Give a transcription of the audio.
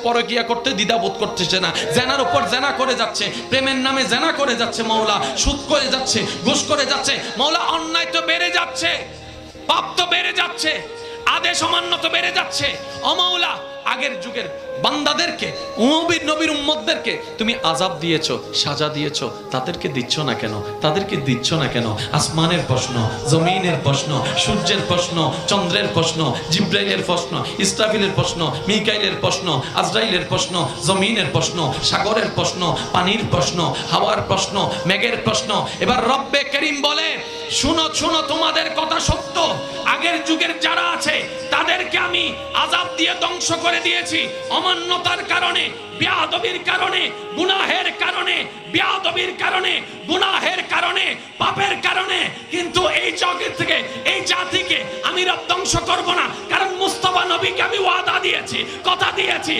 পরকিয়া করতে দ্বিধাবোধ করতেছে না, জেনার উপর জেনা করে যাচ্ছে, প্রেমের নামে জেনা করে যাচ্ছে মাওলা, সুদ করে যাচ্ছে, ঘুষ করে যাচ্ছে মাওলা, অন্যায় তো বেড়ে যাচ্ছে, পাপ তো বেড়ে যাচ্ছে, আদেশ অমান্য তো বেড়ে যাচ্ছে। ও মাওলা, আগের যুগের বান্দাদেরকে, নবীর উম্মতদেরকে তুমি আযাব দিয়েছো, সাজা দিয়েছো, তাদেরকে দিচ্ছ না কেন? তাদেরকে দিচ্ছ না কেন? আসমানের প্রশ্ন, জমিনের প্রশ্ন, সূর্যের প্রশ্ন, চন্দ্রের প্রশ্ন, জিব্রাইলের প্রশ্ন, ইসরাফিলের প্রশ্ন, মিকাইলের প্রশ্ন, আজরাইলের প্রশ্ন, জমিনের প্রশ্ন, সাগরের প্রশ্ন, পানির প্রশ্ন, হাওয়ার প্রশ্ন, মেঘের প্রশ্ন। এবার রব্বে করিম বলে, শুনো শুনো, তোমাদের কথা সত্য, আগের যুগের যারা আছে তাদেরকে আমি আযাব দিয়ে ধ্বংস করে দিয়েছি, অমান্যতার কারণে, বেয়াদবির কারণে, গুনাহের কারণে, বেয়াদবির কারণে, গুনাহের কারণে, পাপের কারণে। কিন্তু এই জগৎ থেকে, এই জাতিকে আমি রব ধ্বংস করব না, কারণ মুস্তাফা নবীকে আমি ওয়াদা দিয়েছি, কথা দিয়েছি।